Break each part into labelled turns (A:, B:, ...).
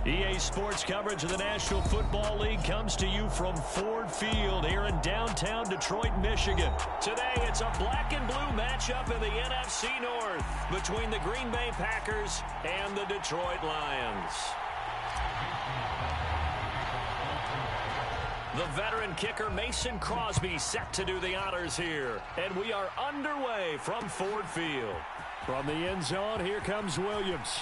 A: EA Sports coverage of the National Football League comes to you from Ford Field here in downtown Detroit, Michigan. Today, it's a black and blue matchup in the NFC North between the Green Bay Packers and the Detroit Lions. The veteran kicker Mason Crosby set to do the honors here. And we are underway from Ford Field. From the end zone, here comes Williams.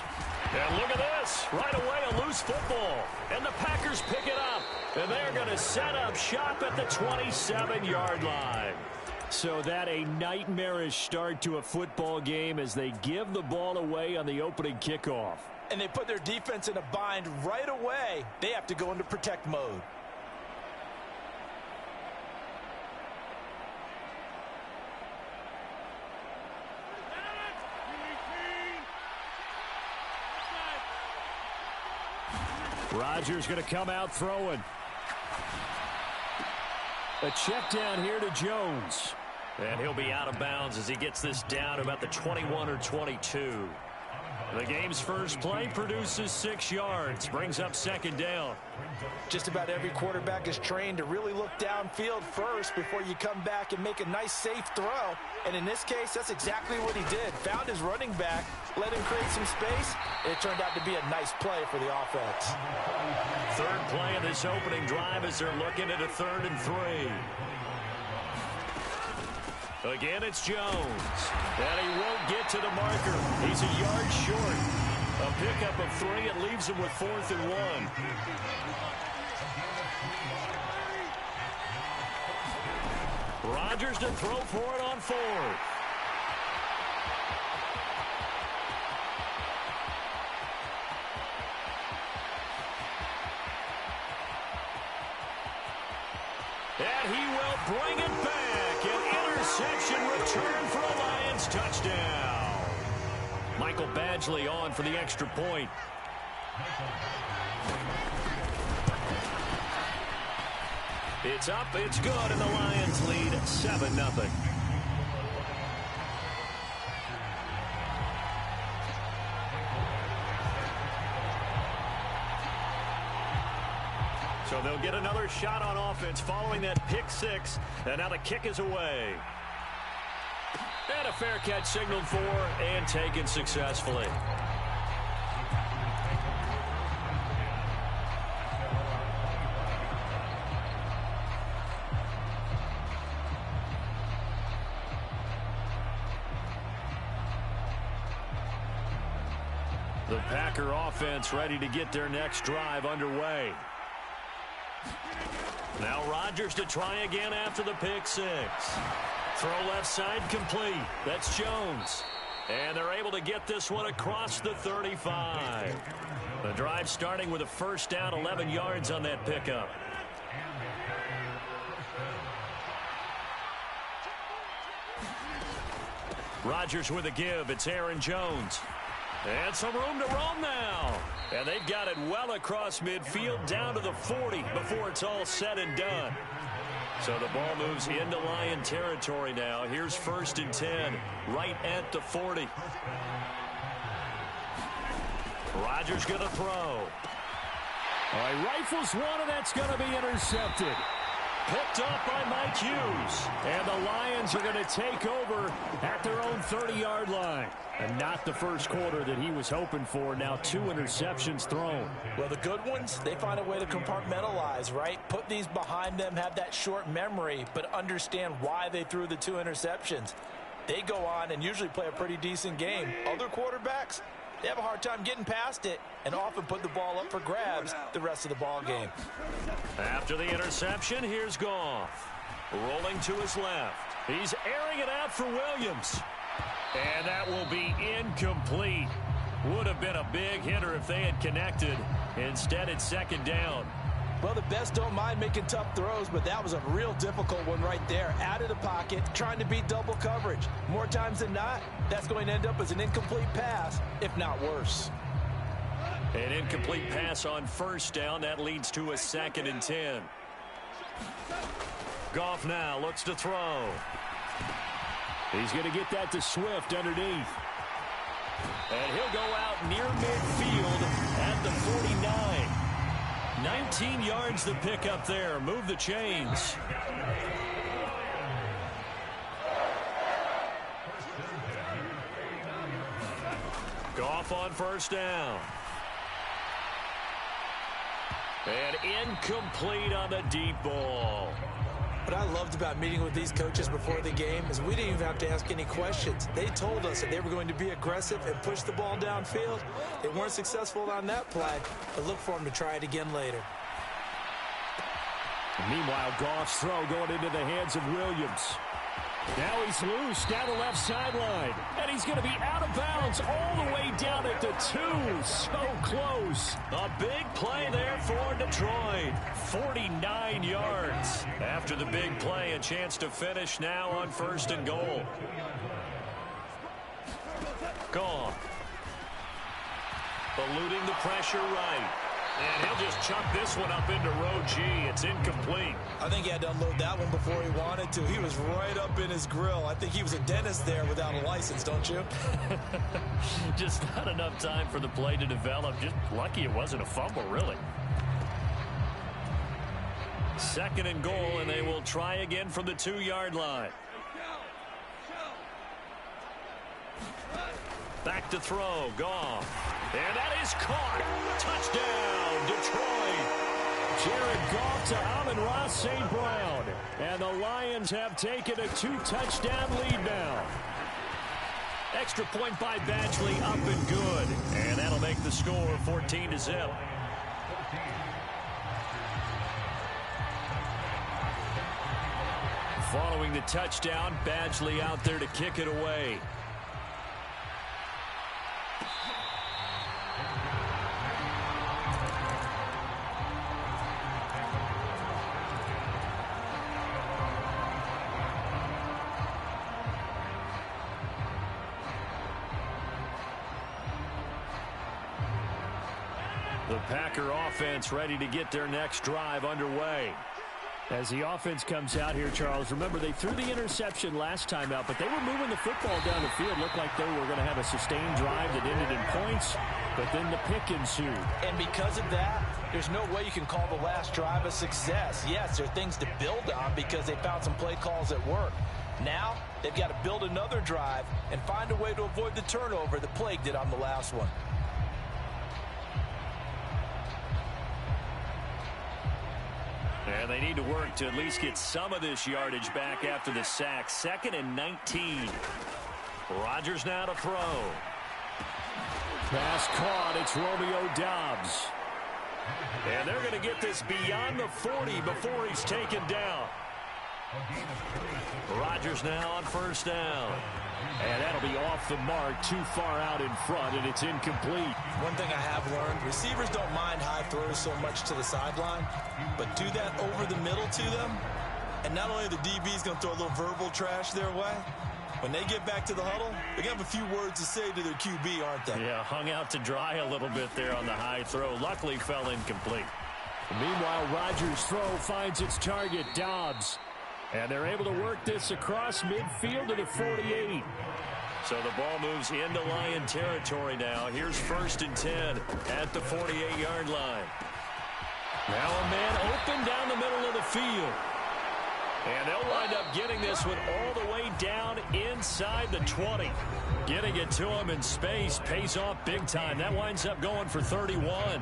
A: And look at this. Right away, a loose football. And the Packers pick it up. And they're going to set up shop at the 27-yard line. So that a nightmarish start to a football game as they give the ball away on the opening kickoff.
B: And they put their defense in a bind right away. They have to go into protect mode.
A: Rodgers going to come out throwing. A check down here to Jones. And he'll be out of bounds as he gets this down to about the 21 or 22. The game's first play produces 6 yards. Brings up second down.
B: Just about every quarterback is trained to really look downfield first before you come back and make a nice, safe throw. And in this case, that's exactly what he did. Found his running back, let him create some space, and it turned out to be a nice play for the offense.
A: Third play of this opening drive as they're looking at a 3rd and 3. Again, it's Jones. And he won't get to the marker. He's a yard short. A pickup of 3. It leaves him with 4th and 1. Rodgers to throw for it on 4th. And he will bring it back. An interception return for a Lions touchdown. Michael Badgley on for the extra point. It's up, it's good, and the Lions lead 7-0. So they'll get another shot on offense following that pick 6, and now the kick is away. And a fair catch signaled for and taken successfully. The Packer offense ready to get their next drive underway. Now Rodgers to try again after the pick 6. Throw left side complete. That's Jones. And they're able to get this one across the 35. The drive starting with a first down, 11 yards on that pickup. Rodgers with a give. It's Aaron Jones. And some room to roam now. And they've got it well across midfield down to the 40 before it's all said and done. So the ball moves into Lion territory now. Here's 1st and 10 right at the 40. Rodgers going to throw. All right, rifles one, and that's going to be intercepted. Picked up by Mike Hughes. And the Lions are going to take over at their own 30-yard line. And not the first quarter that he was hoping for. Now 2 interceptions thrown.
B: Well, the good ones, they find a way to compartmentalize, right? Put these behind them, have that short memory, but understand why they threw the 2 interceptions. They go on and usually play a pretty decent game. Other quarterbacks, they have a hard time getting past it and often put the ball up for grabs the rest of the ball game.
A: After the interception, here's Goff. Rolling to his left. He's airing it out for Williams. And that will be incomplete. Would have been a big hitter if they had connected. Instead, it's 2nd down.
B: Well, the best don't mind making tough throws, but that was a real difficult one right there. Out of the pocket, trying to beat double coverage. More times than not, that's going to end up as an incomplete pass, if not worse.
A: An incomplete pass on 1st down. That leads to a 2nd and 10. Goff now looks to throw. He's going to get that to Swift underneath. And he'll go out near midfield at the 49. 19 yards to pick up there. Move the chains. Goff on first down. And incomplete on the deep ball.
B: What I loved about meeting with these coaches before the game is we didn't even have to ask any questions. They told us that they were going to be aggressive and push the ball downfield. They weren't successful on that play, but look for them to try it again later.
A: Meanwhile, Goff's throw going into the hands of Williams. Now he's loose down the left sideline. And he's going to be out of bounds all the way down at the 2. So close. A big play there for Detroit. 49 yards. After the big play, a chance to finish now on 1st and goal. Goff. Eluding the pressure right. And he'll just chuck this one up into row G. It's incomplete.
B: I think he had to unload that one before he wanted to. He was right up in his grill. I think he was a dentist there without a license, don't you?
A: Just not enough time for the play to develop. Just lucky it wasn't a fumble, really. 2nd and goal, and they will try again from the 2-yard line. Back to throw. Goff. And that is caught. Touchdown, Detroit. Jared Goff to Amon-Ra St. Brown. And the Lions have taken a 2-touchdown lead now. Extra point by Badgley, up and good. And that'll make the score 14-0. Following the touchdown, Badgley out there to kick it away. The Packer offense ready to get their next drive underway. As the offense comes out here, Charles, remember they threw the interception last time out, but they were moving the football down the field. Looked like they were going to have a sustained drive that ended in points, but then the pick ensued.
B: And because of that, there's no way you can call the last drive a success. Yes, there are things to build on because they found some play calls that work. Now, they've got to build another drive and find a way to avoid the turnover that plagued it on the last one.
A: And they need to work to at least get some of this yardage back after the sack. 2nd and 19. Rodgers now to throw. Pass caught. It's Romeo Doubs. And they're going to get this beyond the 40 before he's taken down. Rodgers now on 1st down. And that'll be off the mark, too far out in front, and it's incomplete.
B: One thing I have learned, receivers don't mind high throws so much to the sideline, but do that over the middle to them, and not only the DB's going to throw a little verbal trash their way, when they get back to the huddle, they're going to have a few words to say to their QB, aren't they?
A: Yeah, hung out to dry a little bit there on the high throw. Luckily fell incomplete. Meanwhile, Rodgers' throw finds its target, Doubs. And they're able to work this across midfield to the 48. So the ball moves into Lion territory now. Here's 1st and 10 at the 48-yard line. Now a man open down the middle of the field. And they'll wind up getting this one all the way down inside the 20. Getting it to him in space pays off big time. That winds up going for 31.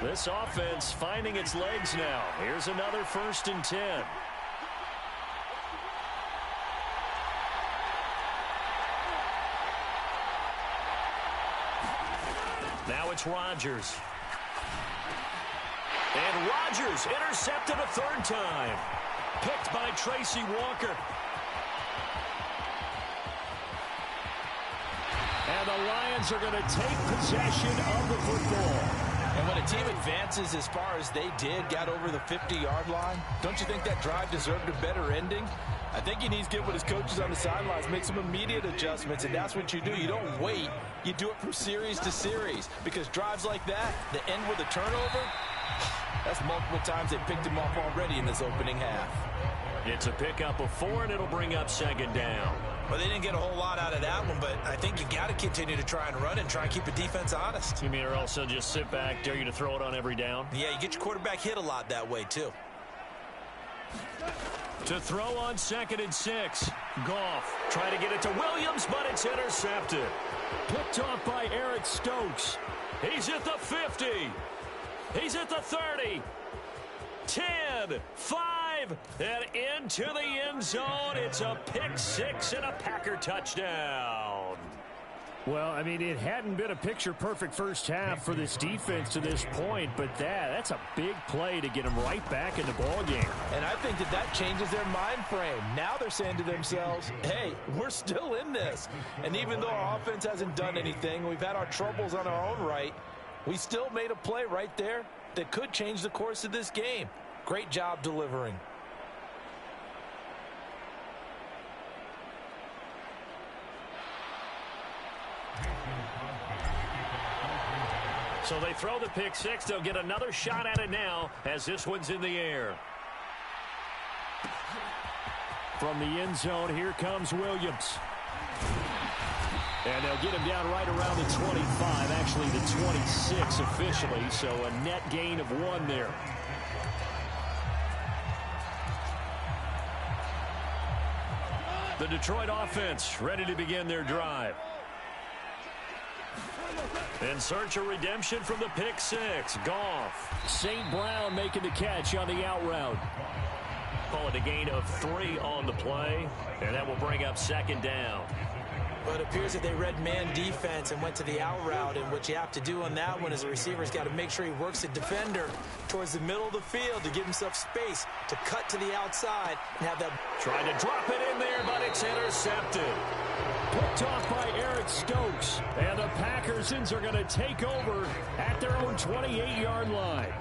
A: This offense finding its legs now. Here's another 1st and 10. Now it's Rodgers. And Rodgers intercepted a 3rd time. Picked by Tracy Walker. And the Lions are going to take possession of the football.
B: And when a team advances as far as they did, got over the 50-yard line, don't you think that drive deserved a better ending? I think he needs to get with his coaches on the sidelines, make some immediate adjustments, and that's what you do. You don't wait. You do it from series to series, because drives like that end with a turnover, that's multiple times they picked him off already in this opening half.
A: It's a pickup of 4, and it'll bring up 2nd down.
B: Well, they didn't get a whole lot out of that one, but I think you got to continue to try and run and try and keep the defense honest.
A: You mean or also just sit back, dare you to throw it on every down?
B: Yeah, you get your quarterback hit a lot that way, too.
A: To throw on 2nd and 6. Goff trying to get it to Williams, but it's intercepted. Picked off by Eric Stokes. He's at the 50. He's at the 30. 10, 5, and into the end zone. It's a pick 6 and a Packer touchdown. Well, I mean, it hadn't been a picture-perfect first half for this defense to this point, but that's a big play to get them right back in the ballgame.
B: And I think that changes their mind frame. Now they're saying to themselves, hey, we're still in this. And even though our offense hasn't done anything, we've had our troubles on our own right, we still made a play right there that could change the course of this game. Great job delivering.
A: So they throw the pick 6. They'll get another shot at it now as this one's in the air. From the end zone, here comes Williams. And they'll get him down right around the 25, actually the 26 officially, so a net gain of 1 there. The Detroit offense ready to begin their drive. In search of redemption from the pick 6. Goff. St. Brown making the catch on the out route. Call it a gain of 3 on the play, and that will bring up 2nd down.
B: But it appears that they read man defense and went to the out route, and what you have to do on that one is the receiver's got to make sure he works the defender towards the middle of the field to give himself space to cut to the outside and have that.
A: Trying to drop it in there, but it's intercepted. Picked off by Eric Stokes, and the Packers are going to take over at their own 28-yard line.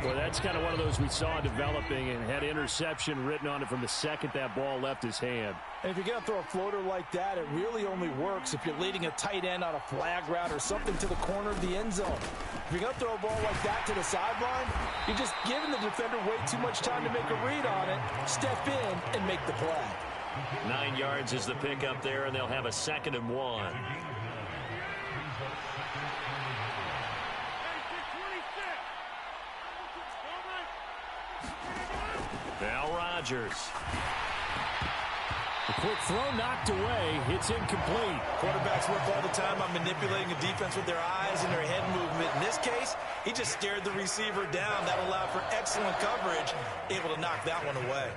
A: Well, that's kind of one of those we saw developing and had interception written on it from the second that ball left his hand.
B: And if you're going to throw a floater like that, it really only works if you're leading a tight end on a flag route or something to the corner of the end zone. If you're going to throw a ball like that to the sideline, you're just giving the defender way too much time to make a read on it, step in, and make the play.
A: 9 yards is the pick up there, and they'll have a 2nd and 1. Now Rodgers. The quick throw knocked away. It's incomplete.
B: Quarterbacks work all the time on manipulating a defense with their eyes and their head movement. In this case, he just stared the receiver down. That allowed for excellent coverage, able to knock that one away.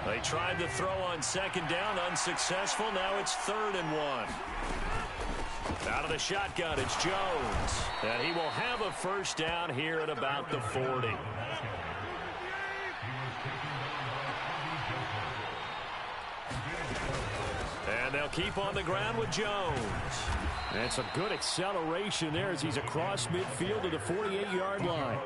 A: They tried to throw on 2nd down, unsuccessful. Now it's 3rd and 1. Out of the shotgun, it's Jones. And he will have a first down here at about the 40. And they'll keep on the ground with Jones. And it's a good acceleration there as he's across midfield to the 48-yard line.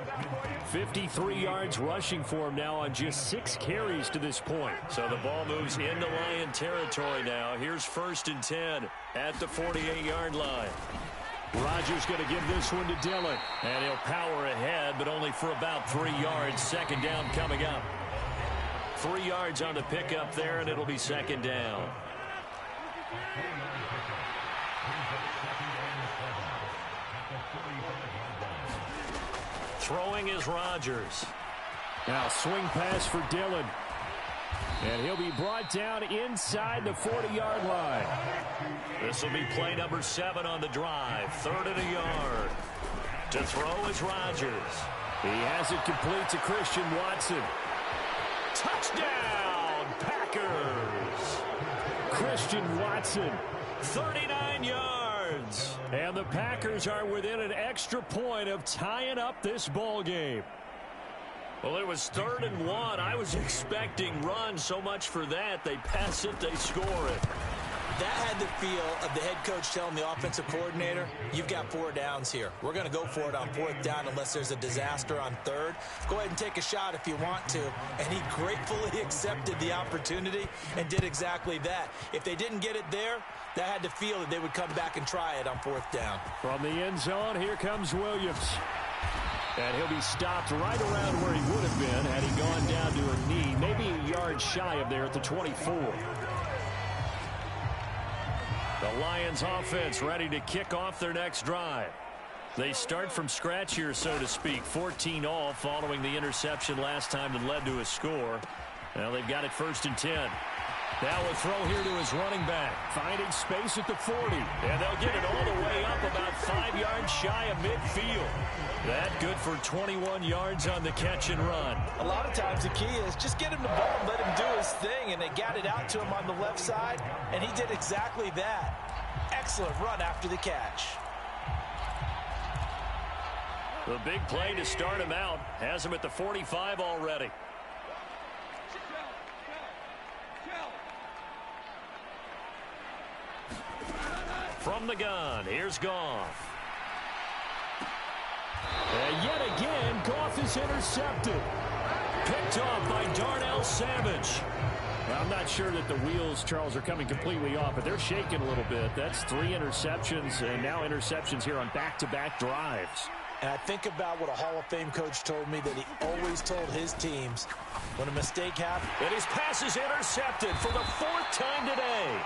A: 53 yards rushing for him now on just 6 carries to this point. So the ball moves into Lion territory now. Here's 1st and 10 at the 48-yard line. Rodgers going to give this one to Dillon. And he'll power ahead, but only for about 3 yards. 2nd down coming up. 3 yards on the pickup there, and it'll be 2nd down. Throwing is Rodgers. Now swing pass for Dillon. And he'll be brought down inside the 40-yard line. This will be play number 7 on the drive. 3rd and a yard. To throw is Rodgers. He has it complete to Christian Watson. Touchdown, Packers. Christian Watson, 39 yards. And the Packers are within an extra point of tying up this ball game. Well, it was 3rd and 1. I was expecting run, so much for that. They pass it, they score it.
B: That had the feel of the head coach telling the offensive coordinator, you've got 4 downs here. We're going to go for it on 4th down unless there's a disaster on 3rd. Go ahead and take a shot if you want to. And he gratefully accepted the opportunity and did exactly that. If they didn't get it there, That had to feel that they would come back and try it on 4th down.
A: From the end zone, here comes Williams. And he'll be stopped right around where he would have been had he gone down to a knee, maybe a yard shy of there at the 24. The Lions offense ready to kick off their next drive. They start from scratch here, so to speak. 14 all following the interception last time that led to a score. Now they've got it 1st and 10. Now a throw here to his running back, finding space at the 40. And they'll get it all the way up about 5 yards shy of midfield. That good for 21 yards on the catch and run.
B: A lot of times the key is just get him the ball and let him do his thing. And they got it out to him on the left side, and he did exactly that. Excellent run after the catch.
A: The big play to start him out has him at the 45 already. From the gun, here's Goff. And yet again, Goff is intercepted. Picked off by Darnell Savage. Well, I'm not sure that the wheels, Charles, are coming completely off, but they're shaking a little bit. That's 3 interceptions, and now interceptions here on back-to-back drives.
B: And I think about what a Hall of Fame coach told me that he always told his teams when a mistake happened.
A: And his pass is intercepted for the 4th time today.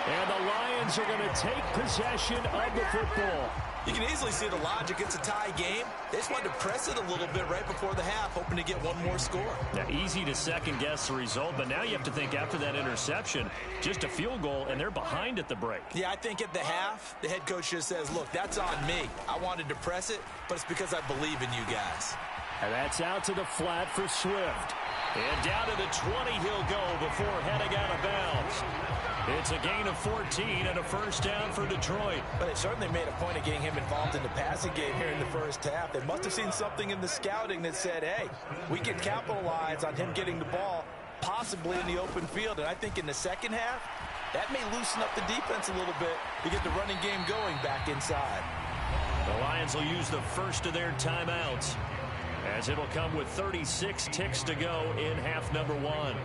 A: And the Lions are going to take possession of the football.
B: You can easily see the logic. It's a tie game. They just wanted to press it a little bit right before the half, hoping to get one more score.
A: Now, easy to second-guess the result, but now you have to think after that interception, just a field goal, and they're behind at the break.
B: Yeah, I think at the half, the head coach just says, look, that's on me. I wanted to press it, but it's because I believe in you guys.
A: And that's out to the flat for Swift. And down to the 20 he'll go before heading out of bounds. It's a gain of 14 and a 1st down for Detroit.
B: But they certainly made a point of getting him involved in the passing game here in the 1st half. They must have seen something in the scouting that said, hey, we can capitalize on him getting the ball possibly in the open field. And I think in the 2nd half, that may loosen up the defense a little bit to get the running game going back inside.
A: The Lions will use the first of their timeouts, as it'll come with 36 ticks to go in half number 1.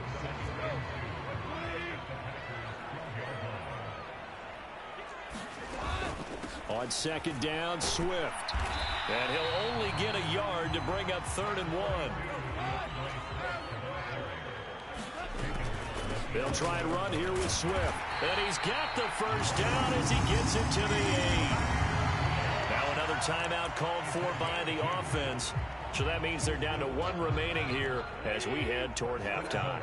A: On 2nd down, Swift. And he'll only get a yard to bring up 3rd and 1. They'll try and run here with Swift. And he's got the 1st down as he gets it to the 8. Now another timeout called for by the offense. So that means they're down to 1 remaining here as we head toward halftime.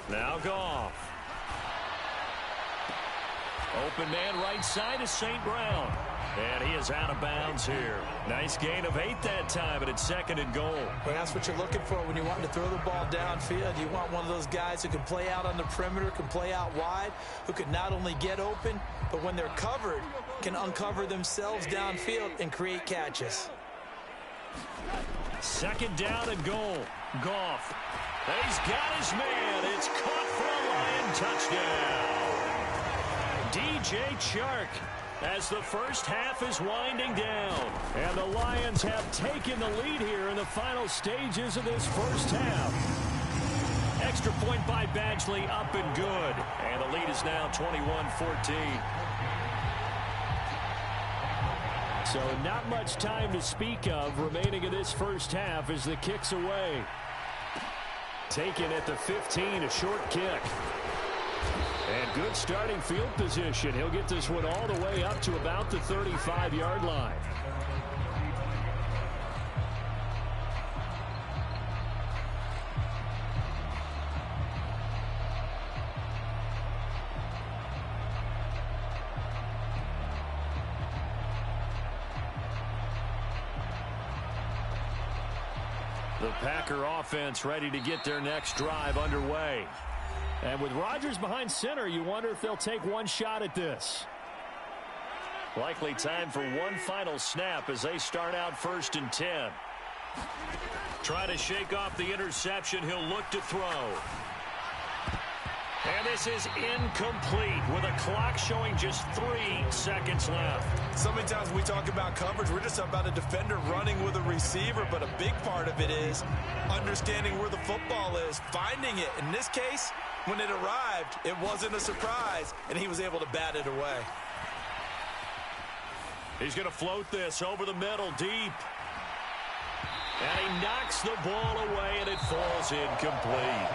A: Now Goff. Open man right side is St. Brown. And he is out of bounds here. Nice gain of 8 that time, and it's 2nd and goal.
B: Well, that's what you're looking for when you want to throw the ball downfield. You want one of those guys who can play out on the perimeter, can play out wide, who can not only get open, but when they're covered, can uncover themselves downfield and create catches.
A: 2nd down and goal. Goff. He's got his man. It's caught for a Lion touchdown. DJ Chark, as the 1st half is winding down. And the Lions have taken the lead here in the final stages of this 1st half. Extra point by Badgley, up and good. And the lead is now 21-14. So not much time to speak of remaining in this 1st half as the kick's away. Taken at the 15, a short kick. And good starting field position. He'll get this one all the way up to about the 35-yard line. The Packer offense ready to get their next drive underway. And with Rodgers behind center, you wonder if they'll take one shot at this. Likely time for one final snap as they start out 1st and 10. Try to shake off the interception. He'll look to throw. And this is incomplete with a clock showing just 3 seconds left.
B: So many times we talk about coverage, we're just about a defender running with a receiver, but a big part of it is understanding where the football is, finding it. In this case, when it arrived, it wasn't a surprise, and he was able to bat it away.
A: He's going to float this over the middle, deep. And he knocks the ball away, and it falls incomplete.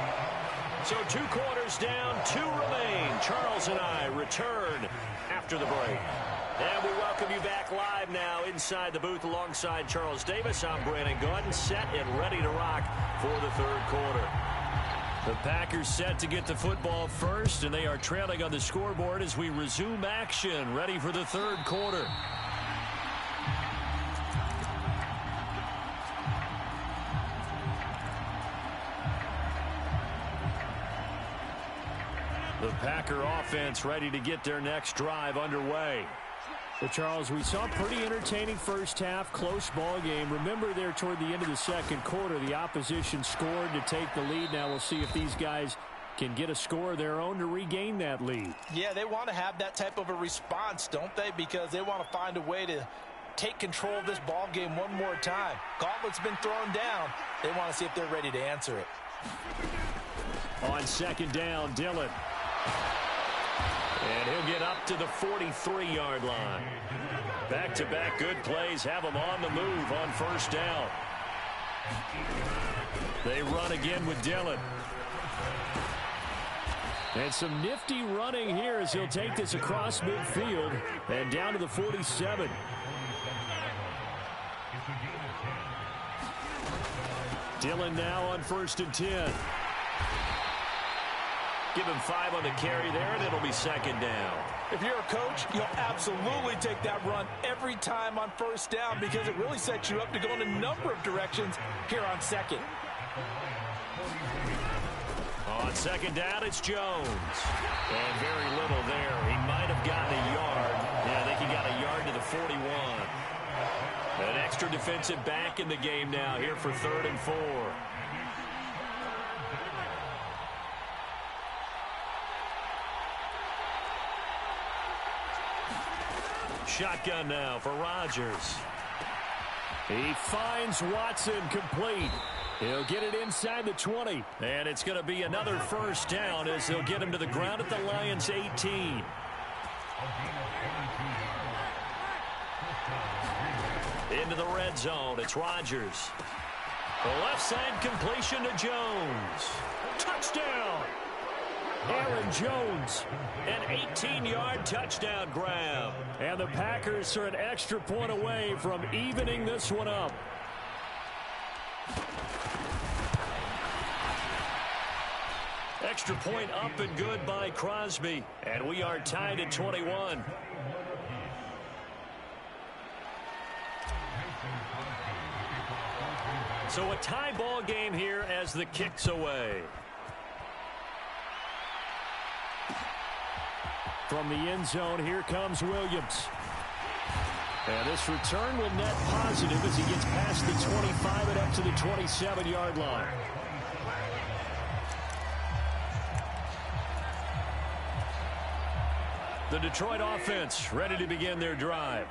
A: So 2 quarters down, 2 remain. Charles and I return after the break. And we welcome you back live now inside the booth alongside Charles Davis. I'm Brandon Gordon, set and ready to rock for the 3rd quarter. The Packers set to get the football first, and they are trailing on the scoreboard as we resume action, ready for the 3rd quarter. The Packer offense ready to get their next drive underway. So, Charles, we saw a pretty entertaining first half, close ball game. Remember there toward the end of the 2nd quarter, the opposition scored to take the lead. Now we'll see if these guys can get a score of their own to regain that lead.
B: Yeah, they want to have that type of a response, don't they? Because they want to find a way to take control of this ball game one more time. Gauntlet's been thrown down. They want to see if they're ready to answer it.
A: On 2nd down, Dillon. And he'll get up to the 43-yard line. Back-to-back good plays have him on the move on 1st down. They run again with Dillon. And some nifty running here as he'll take this across midfield and down to the 47. Dillon now on 1st and 10. Give him 5 on the carry there, and it'll be 2nd down.
B: If you're a coach, you'll absolutely take that run every time on 1st down because it really sets you up to go in a number of directions here on 2nd.
A: On 2nd down, it's Jones. And very little there. He might have gotten a yard. Yeah, I think he got a yard to the 41. An extra defensive back in the game now here for 3rd and 4. Shotgun now for Rodgers. He finds Watson complete. He'll get it inside the 20. And it's going to be another 1st down as they'll get him to the ground at the Lions' 18. Into the red zone. It's Rodgers. The left side completion to Jones. Touchdown! Aaron Jones, an 18-yard touchdown grab. And the Packers are an extra point away from evening this one up. Extra point up and good by Crosby. And we are tied at 21. So a tie ball game here as the kick's away. From the end zone, here comes Williams. And this return will net positive as he gets past the 25 and up to the 27-yard line. The Detroit offense ready to begin their drive.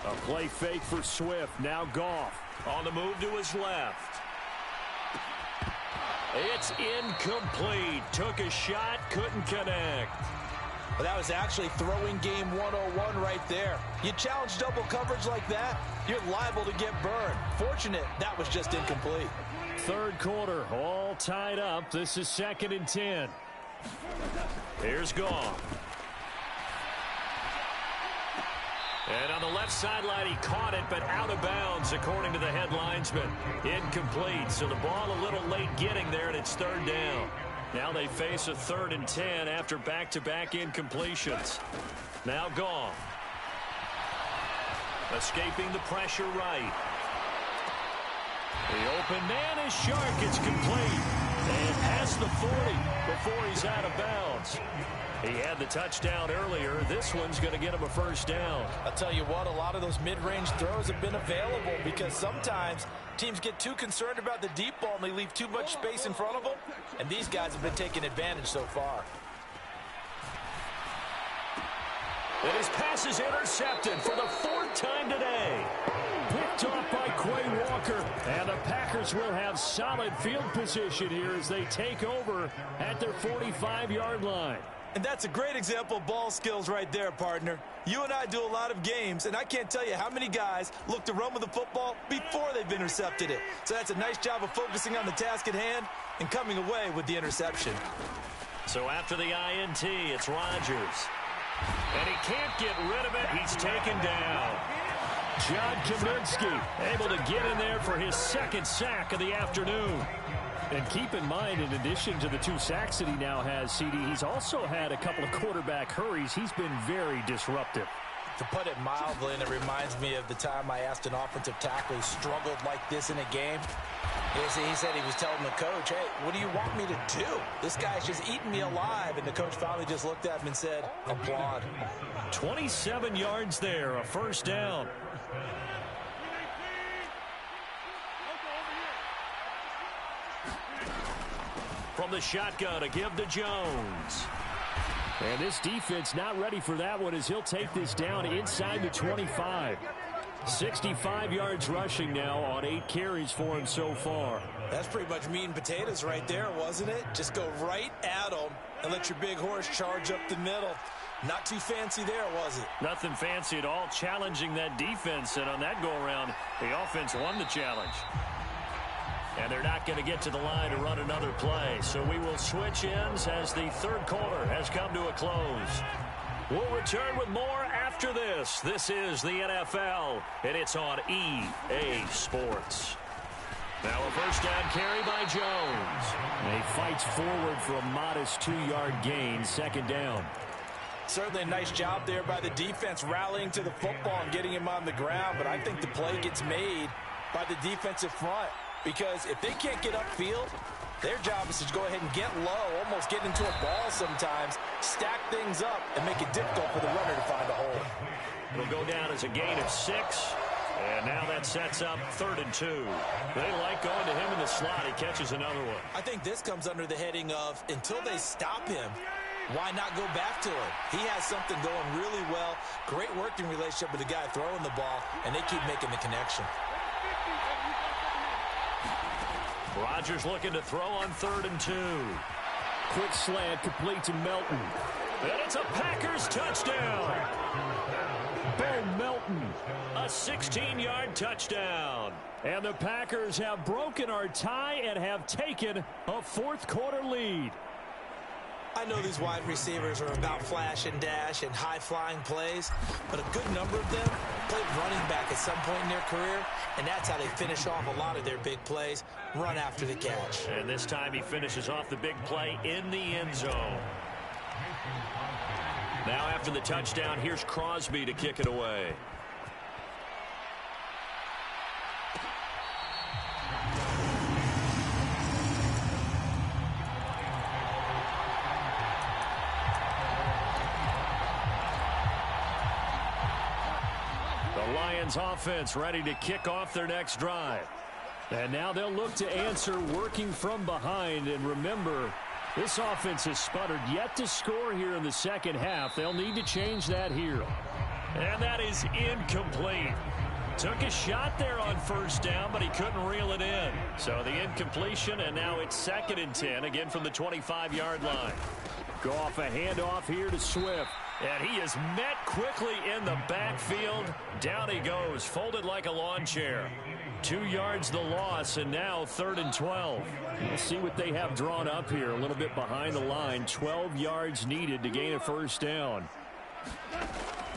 A: A play fake for Swift. Now Goff on the move to his left. It's incomplete. Took a shot, couldn't connect.
B: Well, that was actually throwing game 101 right there. You challenge double coverage like that, you're liable to get burned. Fortunate, that was just incomplete.
A: 3rd quarter, all tied up. This is 2nd and 10. Here's Goff. And on the left sideline, he caught it, but out of bounds, according to the head linesman. Incomplete, so the ball a little late getting there, and it's 3rd down. Now they face a 3rd and 10 after back-to-back incompletions. Now Goff. Escaping the pressure right. The open man is Shark. It's complete. And past the 40 before he's out of bounds. He had the touchdown earlier. This one's going to get him a first down.
B: I'll tell you what, a lot of those mid-range throws have been available because sometimes teams get too concerned about the deep ball and they leave too much space in front of them. And these guys have been taking advantage so far.
A: And his pass is intercepted for the 4th time today. Picked off by Quay Walker. And the Packers will have solid field position here as they take over at their 45-yard line.
C: And that's a great example of ball skills right there, partner. You and I do a lot of games, and I can't tell you how many guys look to run with the football before they've intercepted it. So that's a nice job of focusing on the task at hand and coming away with the interception.
A: So after the INT, it's Rodgers. And he can't get rid of it. He's taken down. John Kaminsky able to get in there for his 2nd sack of the afternoon. And keep in mind, in addition to the 2 sacks that he now has, CD, he's also had a couple of quarterback hurries. He's been very disruptive.
B: To put it mildly, and it reminds me of the time I asked an offensive tackle who struggled like this in a game. He said he was telling the coach, hey, what do you want me to do? This guy's just eating me alive. And the coach finally just looked at him and said, applaud.
A: 27 yards there, a first down. From the shotgun to give to Jones. And this defense not ready for that one as he'll take this down inside the 25. 65 yards rushing now on 8 carries for him so far.
C: That's pretty much meat and potatoes right there, wasn't it? Just go right at them and let your big horse charge up the middle. Not too fancy there, was it?
A: Nothing fancy at all, challenging that defense. And on that go-around, the offense won the challenge. And they're not going to get to the line to run another play. So we will switch ends as the 3rd quarter has come to a close. We'll return with more after this. This is the NFL, and it's on EA Sports. Now a first down carry by Jones. And he fights forward for a modest 2-yard gain, 2nd down.
B: Certainly a nice job there by the defense rallying to the football and getting him on the ground. But I think the play gets made by the defensive front. Because if they can't get upfield, their job is to go ahead and get low, almost get into a ball sometimes, stack things up, and make it difficult for the runner to find a hole.
A: It'll go down as a gain of 6. And now that sets up 3rd and 2. They like going to him in the slot. He catches another one.
B: I think this comes under the heading of, until they stop him, why not go back to him? He has something going really well. Great working relationship with the guy throwing the ball, and they keep making the connection.
A: Rodgers looking to throw on 3rd and 2. Quick slant complete to Melton. And it's a Packers touchdown. Bo Melton, a 16-yard touchdown. And the Packers have broken our tie and have taken a 4th quarter lead.
B: I know these wide receivers are about flash and dash and high-flying plays, but a good number of them played running back at some point in their career, and that's how they finish off a lot of their big plays, run after the catch.
A: And this time he finishes off the big play in the end zone. Now after the touchdown, here's Crosby to kick it away. Lions offense ready to kick off their next drive. And now they'll look to answer working from behind. And remember, this offense has sputtered yet to score here in the 2nd half. They'll need to change that here. And that is incomplete. Took a shot there on 1st down, but he couldn't reel it in. So the incompletion, and now it's 2nd and 10, again from the 25-yard line. Go off a handoff here to Swift. And he is met quickly in the backfield. Down he goes, folded like a lawn chair. 2 yards the loss, and now 3rd and 12. We'll see what they have drawn up here. A little bit behind the line. 12 yards needed to gain a 1st down.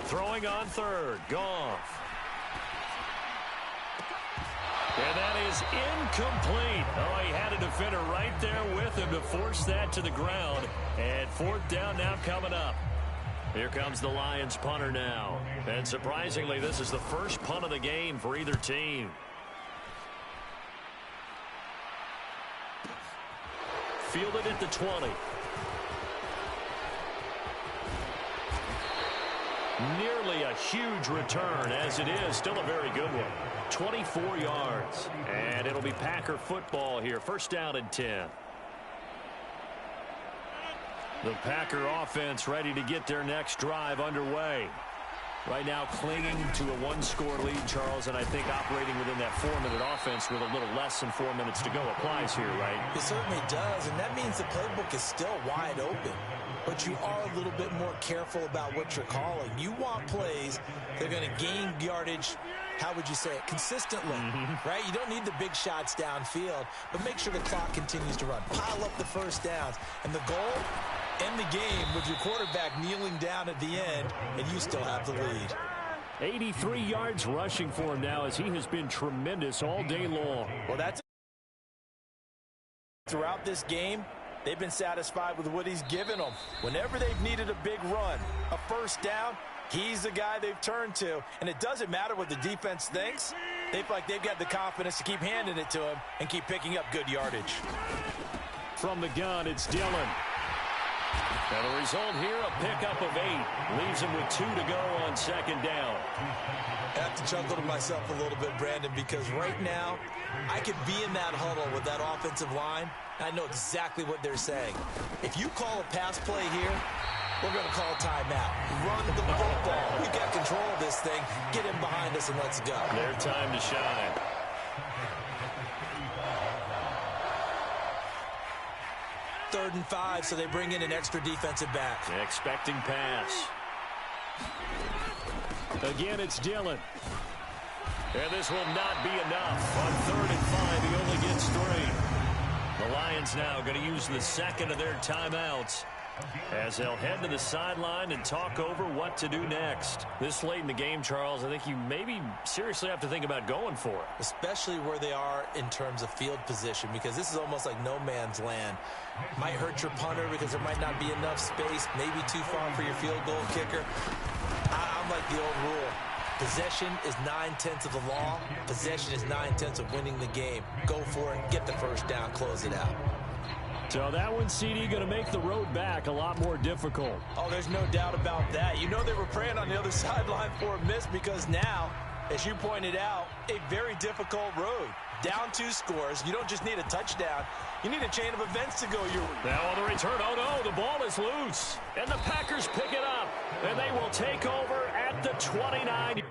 A: Throwing on 3rd. Goff. And that is incomplete. Oh, he had a defender right there with him to force that to the ground. And 4th down now coming up. Here comes the Lions punter now. And surprisingly, this is the first punt of the game for either team. fielded at the 20. Nearly a huge return, as it is. Still a very good one. 24 yards. And it'll be Packer football here. First down and 10. The Packer offense ready to get their next drive underway. Right now clinging to a one-score lead, Charles, and I think operating within that 4-minute offense with a little less than 4 minutes to go applies here, right?
B: It certainly does, and that means the playbook is still wide open. But you are a little bit more careful about what you're calling. You want plays that are going to gain yardage, how would you say it, consistently, right? You don't need the big shots downfield, but make sure the clock continues to run. Pile up the first downs. And the goal, end the game with your quarterback kneeling down at the end, and you still have the lead.
A: 83 yards rushing for him now as he has been tremendous all day long.
B: Well, that's throughout this game. They've been satisfied with what he's given them. Whenever they've needed a big run, a first down, he's the guy they've turned to. And it doesn't matter what the defense thinks. They feel like they've got the confidence to keep handing it to him and keep picking up good yardage.
A: From the gun, it's Dillon. And the result here, a pickup of 8. Leaves him with 2 to go on second down.
B: I have to chuckle to myself a little bit, Brandon, because right now I could be in that huddle with that offensive line. I know exactly what they're saying. If you call a pass play here, we're going to call timeout. Run the football. We've got control of this thing. Get him behind us and let's go.
A: Their time to shine.
B: Third and 5, so they bring in an extra defensive back.
A: Expecting pass. Again, it's Dillon. And this will not be enough. On 3rd and 5, he only gets 3. The Lions now going to use the second of their timeouts as they'll head to the sideline and talk over what to do next. This late in the game, Charles, I think you maybe seriously have to think about going for it.
B: Especially where they are in terms of field position, because this is almost like no man's land. Might hurt your punter because there might not be enough space, maybe too far for your field goal kicker. I'm like the old rule. Possession is 9/10 of the law. Possession is 9/10 of winning the game. Go for it. Get the first down. Close it out.
A: So that one, CD, going to make the road back a lot more difficult.
B: Oh, there's no doubt about that. You know they were praying on the other sideline for a miss because now, as you pointed out, a very difficult road. Down 2 scores. You don't just need a touchdown. You need a chain of events to go your way.
A: Now on the return, oh no, the ball is loose. And the Packers pick it up. And they will take over at the 29.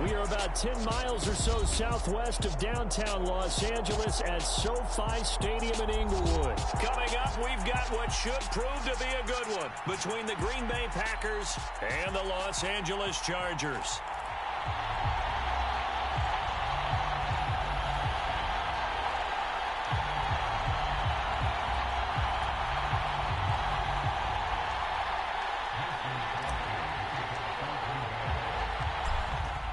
A: We are about 10 miles or so southwest of downtown Los Angeles at SoFi Stadium in Inglewood. Coming up, we've got what should prove to be a good one between the Green Bay Packers and the Los Angeles Chargers.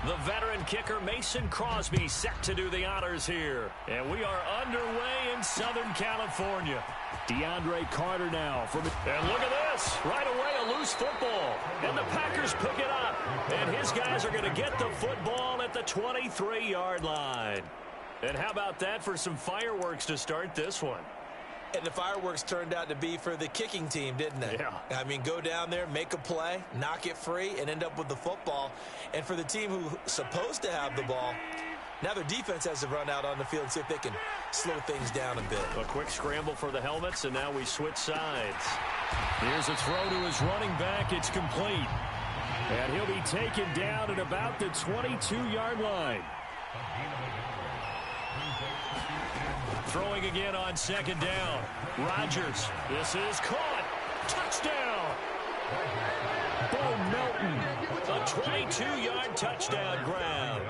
A: The veteran kicker Mason Crosby set to do the honors here. And we are underway in Southern California. DeAndre Carter now. And look at this. Right away, a loose football. And the Packers pick it up. And his guys are going to get the football at the 23-yard line. And how about that for some fireworks to start this one?
B: And the fireworks turned out to be for the kicking team, didn't they?
A: Yeah.
B: I mean, go down there, make a play, knock it free, and end up with the football. And for the team who's supposed to have the ball, now their defense has to run out on the field and see if they can slow things down a bit.
A: A quick scramble for the helmets, and now we switch sides. Here's a throw to his running back. It's complete. And he'll be taken down at about the 22-yard line. Throwing again on second down. Rodgers. This is caught. Touchdown. Bo Melton. A 22-yard touchdown grab.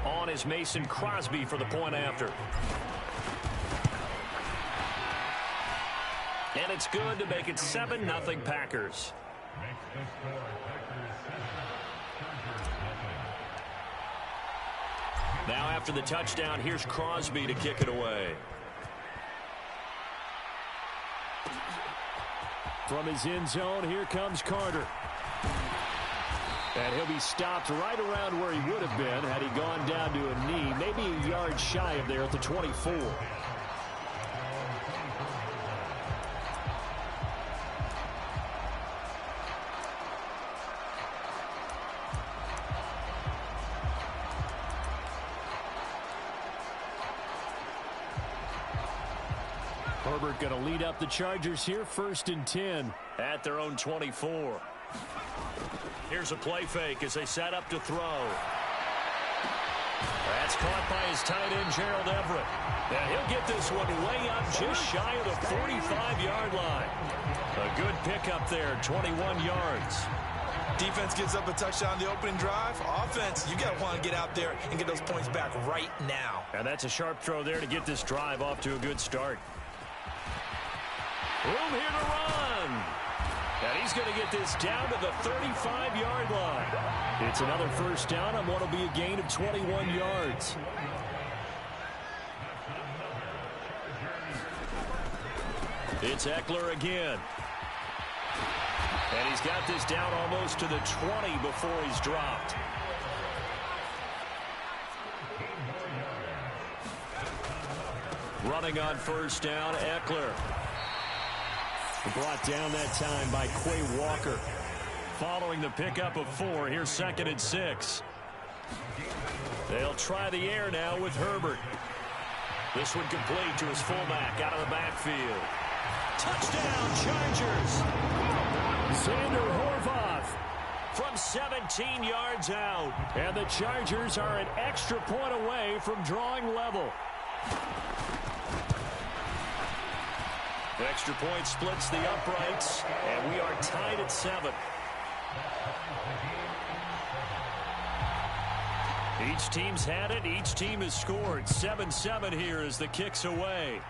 A: On is Mason Crosby for the point after. And it's good to make it 7-0 Packers. Now after the touchdown, here's Crosby to kick it away. From his end zone, here comes Carter. And he'll be stopped right around where he would have been had he gone down to a knee, maybe a yard shy of there at the 24. Herbert going to lead up the Chargers here, 1st and 10 at their own 24. Here's a play fake as they set up to throw. That's caught by his tight end, Gerald Everett. And he'll get this one way up just shy of the 45-yard line. A good pickup there, 21 yards.
B: Defense gives up a touchdown on the opening drive. Offense, you got to want to get out there and get those points back right now.
A: And that's a sharp throw there to get this drive off to a good start. Room here to run. And he's going to get this down to the 35-yard line. It's another first down on what will be a gain of 21 yards. It's Eckler again. And he's got this down almost to the 20 before he's dropped. Running on first down, Eckler. Brought down that time by Quay Walker. Following the pickup of 4, here's 2nd and 6. They'll try the air now with Herbert. This one complete to his fullback out of the backfield. Touchdown, Chargers. Xander Horvath from 17 yards out. And the Chargers are an extra point away from drawing level. The extra point splits the uprights, and we are tied at 7. Each team's had it. Each team has scored. 7-7 here as the kick's away.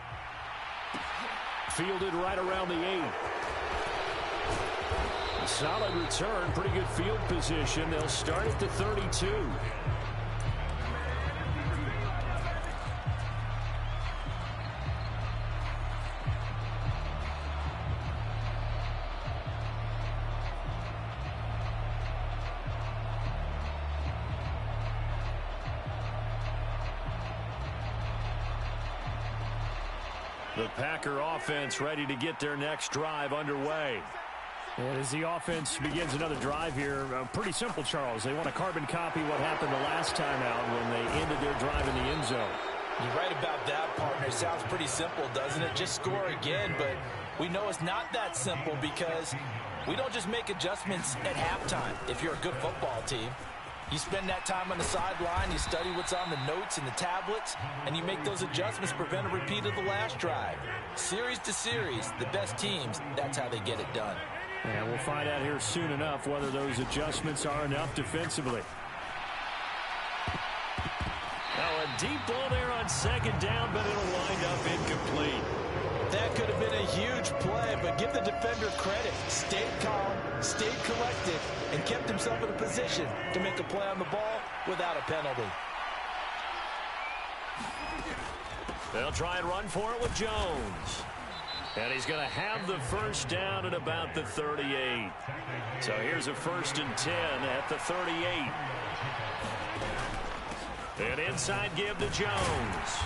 A: Fielded right around the 8. A solid return. Pretty good field position. They'll start at the 32. The Packer offense ready to get their next drive underway. And as the offense begins another drive here, pretty simple, Charles. They want to carbon copy what happened the last time out when they ended their drive in the end zone.
B: You're right about that, partner. It sounds pretty simple, doesn't it? Just score again, but we know it's not that simple because we don't just make adjustments at halftime if you're a good football team. You spend that time on the sideline, you study what's on the notes and the tablets, and you make those adjustments to prevent a repeat of the last drive. Series to series, the best teams, that's how they get it done.
A: And we'll find out here soon enough whether those adjustments are enough defensively. Now a deep ball there on second down, but it'll wind up incomplete.
B: That could have been a huge play, but give the defender credit. Stayed calm, stayed collected, and kept himself in a position to make a play on the ball without a penalty.
A: They'll try and run for it with Jones. And he's going to have the first down at about the 38. So here's a 1st and 10 at the 38. An inside give to Jones.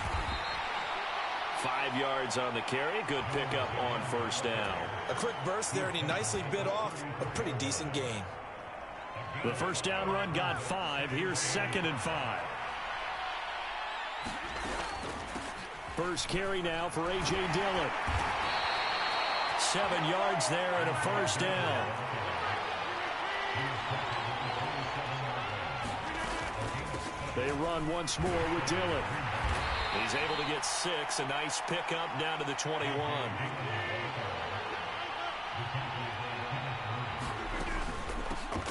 A: 5 yards on the carry. Good pickup on first down.
B: A quick burst there, and he nicely bit off a pretty decent gain.
A: The first down run got 5. Here's 2nd and 5. First carry now for A.J. Dillon. 7 yards there and a first down. They run once more with Dillon. He's able to get 6. A nice pickup down to the 21.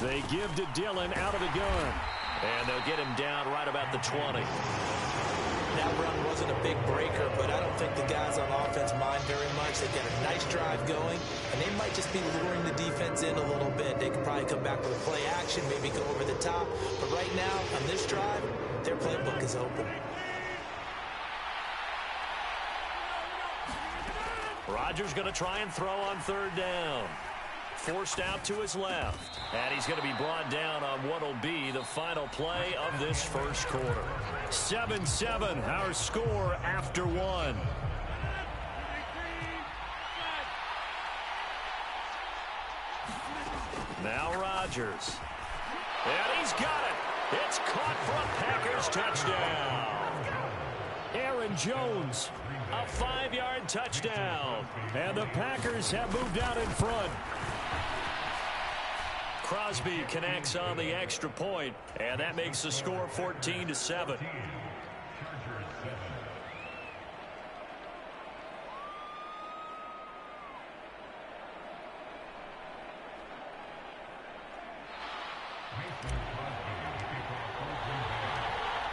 A: They give to Dillon out of the gun. And they'll get him down right about the 20.
B: That run wasn't a big breaker, but I don't think the guys on offense mind very much. They've got a nice drive going, and they might just be luring the defense in a little bit. They could probably come back with a play action, maybe go over the top. But right now, on this drive, their playbook is open.
A: Rodgers going to try and throw on 3rd down. Forced out to his left. And he's going to be brought down on what will be the final play of this first quarter. 7-7, our score after 1. Now Rodgers. And he's got it. It's caught for a Packers touchdown. Aaron Jones, a 5-yard touchdown. And the Packers have moved out in front. Crosby connects on the extra point, and that makes the score 14-7.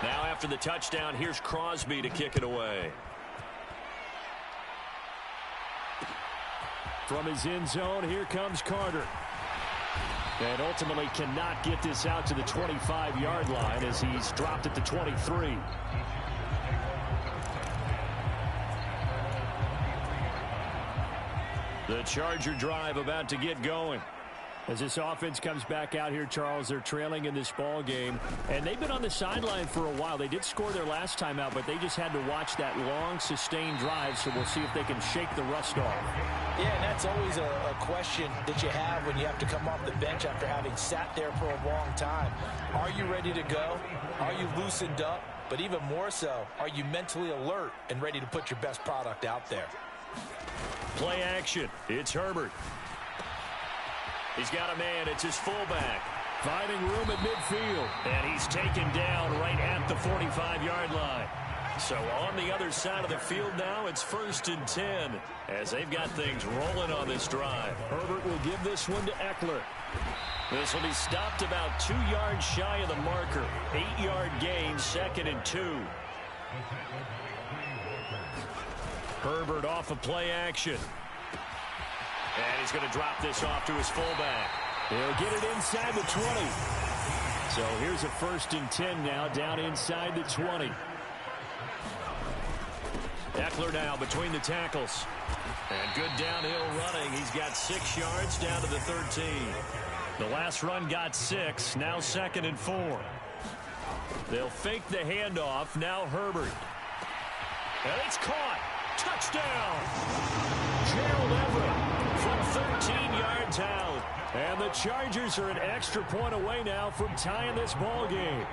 A: Now after the touchdown, here's Crosby to kick it away. From his end zone, here comes Carter. And ultimately cannot get this out to the 25-yard line as he's dropped at the 23. The Charger drive about to get going. As this offense comes back out here, Charles, they're trailing in this ball game. And they've been on the sideline for a while. They did score their last time out, but they just had to watch that long, sustained drive, so we'll see if they can shake the rust off.
B: Yeah, and that's always a question that you have when you have to come off the bench after having sat there for a long time. Are you ready to go? Are you loosened up? But even more so, are you mentally alert and ready to put your best product out there?
A: Play action. It's Herbert. He's got a man. It's his fullback. Finding room at midfield. And he's taken down right at the 45-yard line. So on the other side of the field now, it's 1st and 10 as they've got things rolling on this drive. Herbert will give this one to Eckler. This will be stopped about 2 yards shy of the marker. 8-yard gain, 2nd and 2. Herbert off of play action. And he's going to drop this off to his fullback. He'll get it inside the 20. So here's a 1st and 10 now down inside the 20. Eckler now between the tackles. And good downhill running. He's got 6 yards down to the 13. The last run got 6. Now 2nd and 4. They'll fake the handoff. Now Herbert. And it's caught. Touchdown. Gerald Everett from 13 yards out. And the Chargers are an extra point away now from tying this ball game.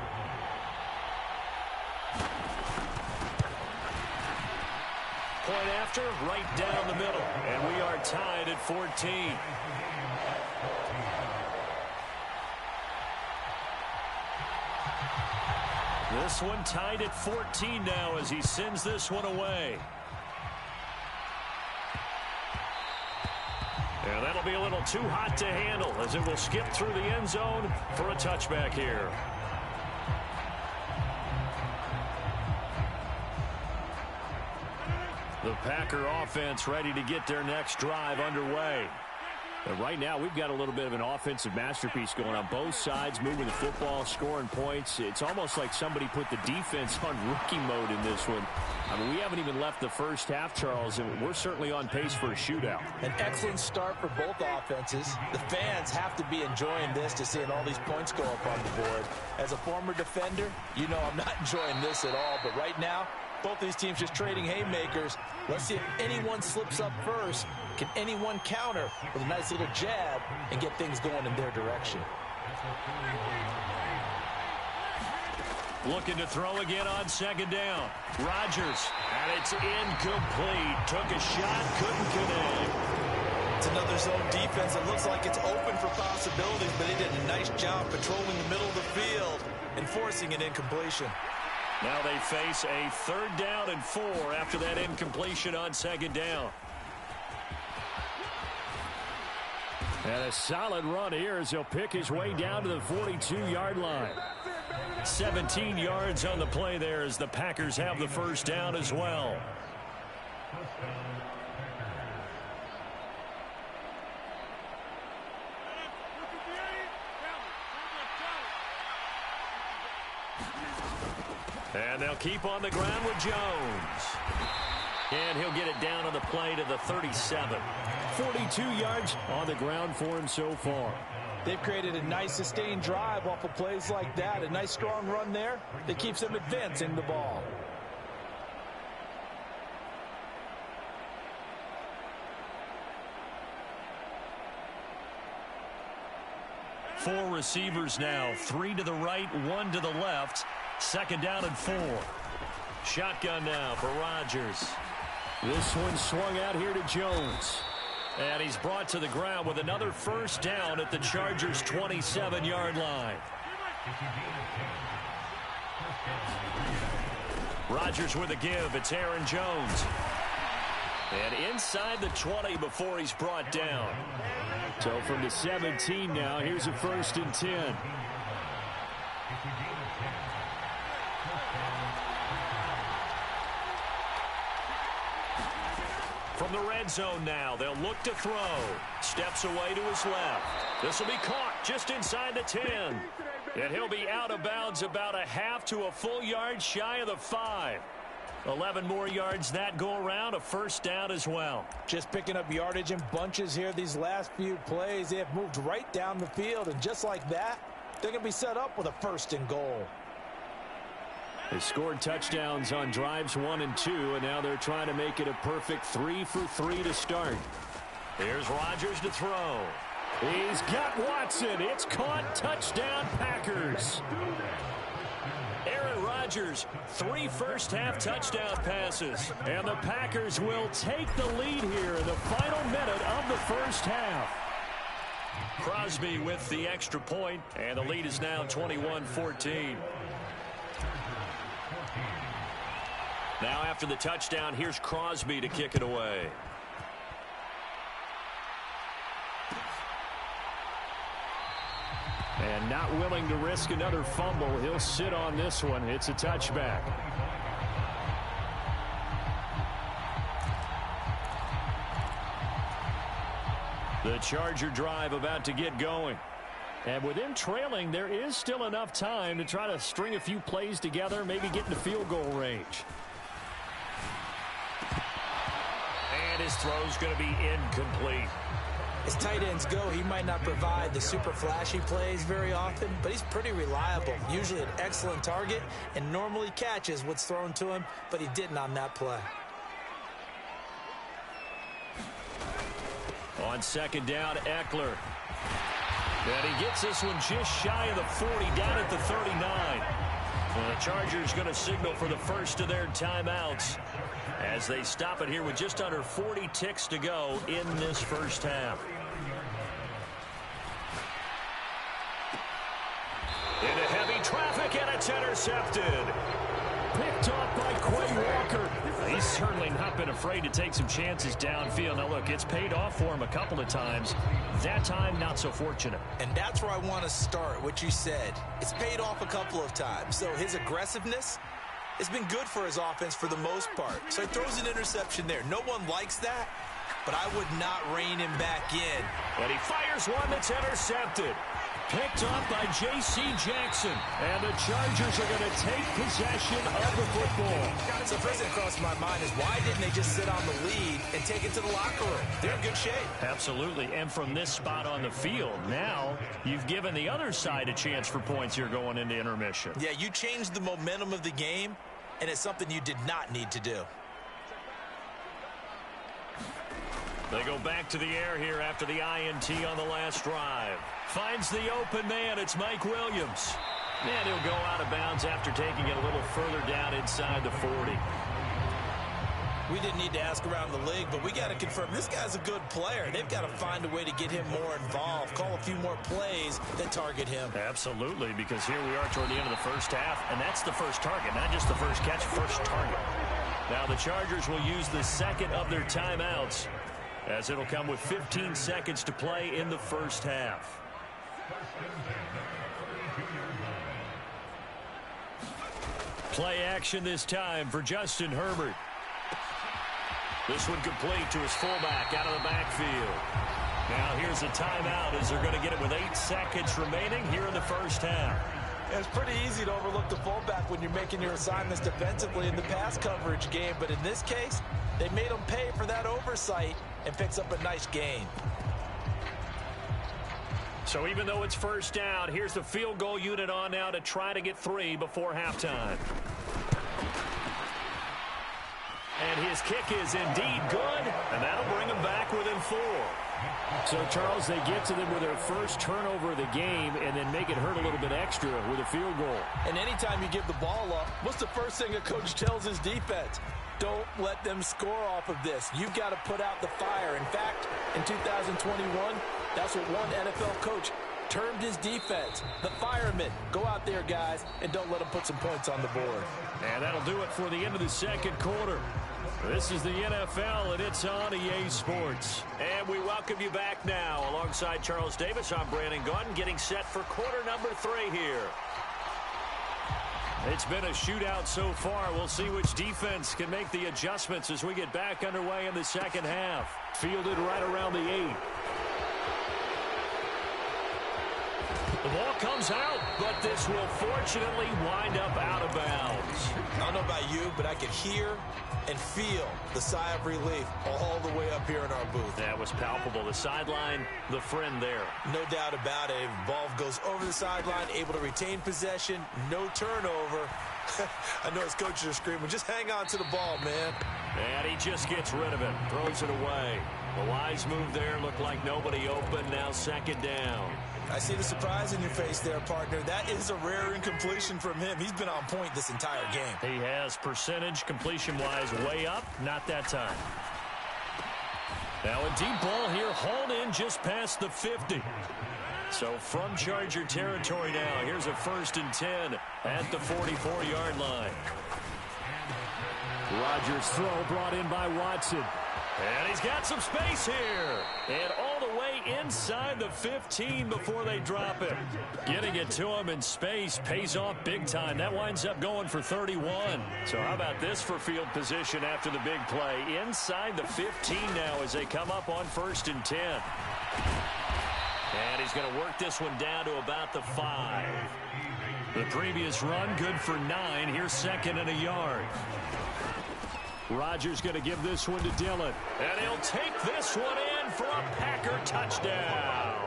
A: Point after, right down the middle. And we are tied at 14. This one tied at 14 now as he sends this one away. And that'll be a little too hot to handle as it will skip through the end zone for a touchback here. The Packer offense ready to get their next drive underway. And right now, we've got a little bit of an offensive masterpiece going on both sides, moving the football, scoring points. It's almost like somebody put the defense on rookie mode in this one. I mean, we haven't even left the first half, Charles, and we're certainly on pace for a shootout.
B: An excellent start for both offenses. The fans have to be enjoying this to seeing all these points go up on the board. As a former defender, you know I'm not enjoying this at all, but right now, both these teams just trading haymakers. Let's see if anyone slips up first. Can anyone counter with a nice little jab and get things going in their direction?
A: Looking to throw again on second down. Rodgers, and it's incomplete. Took a shot, couldn't connect.
C: It's another zone defense that looks like it's open for possibilities, but they did a nice job patrolling the middle of the field and forcing an incompletion.
A: Now they face a 3rd down and 4 after that incompletion on second down. And a solid run here as he'll pick his way down to the 42-yard line. 17 yards on the play there as the Packers have the first down as well. And they'll keep on the ground with Jones. And he'll get it down on the play to the 37. 42 yards on the ground for him so far.
B: They've created a nice sustained drive off of plays like that. A nice strong run there that keeps them advancing the ball.
A: Four receivers now. 3 to the right, 1 to the left. 2nd down and 4. Shotgun now for Rodgers. This one swung out here to Jones. And he's brought to the ground with another first down at the Chargers' 27-yard line. Rodgers with a give. It's Aaron Jones. And inside the 20 before he's brought down. So from the 17 now, here's a 1st and 10. From the red zone now, they'll look to throw. Steps away to his left. This will be caught just inside the 10. And he'll be out of bounds about a half to a full yard shy of the 5. 11 more yards that go around, a first down as well.
B: Just picking up yardage in bunches here these last few plays. They have moved right down the field, and just like that, they're going to be set up with a 1st and goal.
A: They scored touchdowns on drives 1 and 2, and now they're trying to make it a perfect 3 for 3 to start. Here's Rodgers to throw. He's got Watson. It's caught. Touchdown, Packers. Aaron Rodgers, 3 first-half touchdown passes. And the Packers will take the lead here in the final minute of the first half. Crosby with the extra point, and the lead is now 21-14. Now after the touchdown, here's Crosby to kick it away. And not willing to risk another fumble, he'll sit on this one. It's a touchback. The Charger drive about to get going. And with them trailing, there is still enough time to try to string a few plays together, maybe get into field goal range. And his throw's going to be incomplete.
B: As tight ends go, he might not provide the super flashy plays very often, but he's pretty reliable. Usually an excellent target and normally catches what's thrown to him, but he didn't on that play.
A: On 2nd down, Eckler. And he gets this one just shy of the 40, down at the 39. Well, the Chargers going to signal for the first of their timeouts as they stop it here with just under 40 ticks to go in this first half. Into heavy traffic, and It's intercepted. Picked off by Quay Walker. He's certainly not been afraid to take some chances downfield. Now, look, it's paid off for him a couple of times. That time, not so fortunate.
B: And that's where I want to start, what you said. It's paid off a couple of times. So his aggressiveness has been good for his offense for the most part. So he throws an interception there. No one likes that, but I would not rein him back in.
A: And he fires one that's intercepted. Picked off by J.C. Jackson. And the Chargers are going to take possession of the football.
B: So first thing across my mind is why didn't they just sit on the lead and take it to the locker room? They're in good shape.
A: Absolutely. And from this spot on the field, now you've given the other side a chance for points here going into intermission.
B: Yeah, you changed the momentum of the game, and it's something you did not need to do.
A: They go back to the air here after the INT on the last drive. Finds the open man. It's Mike Williams. And he'll go out of bounds after taking it a little further down inside the 40.
B: We didn't need to ask around the league, but we got to confirm this guy's a good player. They've got to find a way to get him more involved, call a few more plays that target him.
A: Absolutely, because here we are toward the end of the first half, and that's the first target, not just the first catch, first target. Now the Chargers will use the second of their timeouts, as it'll come with 15 seconds to play in the first half. Play action this time for Justin Herbert. This one complete to his fullback out of the backfield. Now here's a timeout as they're going to get it with 8 seconds remaining here in the first half.
B: It's pretty easy to overlook the fullback when you're making your assignments defensively in the pass coverage game, but in this case, they made him pay for that oversight and picks up a nice gain.
A: So even though it's first down, here's the field goal unit on now to try to get 3 before halftime. And his kick is indeed good, and that'll bring them back within 4. So, Charles, they get to them with their first turnover of the game and then make it hurt a little bit extra with a field goal.
B: And anytime you give the ball up, what's the first thing a coach tells his defense? Don't let them score off of this. You've got to put out the fire. In fact, in 2021, that's what one NFL coach termed his defense, the firemen. Go out there, guys, and don't let them put some points on the board.
A: And that'll do it for the end of the second quarter. This is the NFL, and it's on EA Sports. And we welcome you back now. Alongside Charles Davis, I'm Brandon Gunn, getting set for quarter number 3 here. It's been a shootout so far. We'll see which defense can make the adjustments as we get back underway in the second half. Fielded right around the 8. The ball comes out, but this will fortunately wind up out of bounds.
B: I don't know about you, but I could hear and feel the sigh of relief all the way up here in our booth.
A: That was palpable. The sideline, the friend there.
B: No doubt about it. Ball goes over the sideline, able to retain possession, no turnover. I know his coaches are screaming, just hang on to the ball, man.
A: And he just gets rid of it, throws it away. The wise move there, looked like nobody open, now second down.
B: I see the surprise in your face there, partner. That is a rare incompletion from him. He's been on point this entire game.
A: He has percentage completion-wise way up, not that time. Now a deep ball here, hauled in just past the 50. So from Charger territory now, here's a 1st and 10 at the 44-yard line. Rodgers' throw brought in by Watson. And he's got some space here. And all the way inside the 15 before they drop it. Getting it to him in space pays off big time. That winds up going for 31. So how about this for field position after the big play? Inside the 15 now as they come up on 1st and 10. And he's going to work this one down to about the 5. The previous run good for 9. Here's 2nd and a yard. Rodgers going to give this one to Dillon. And he'll take this one in for a Packer touchdown.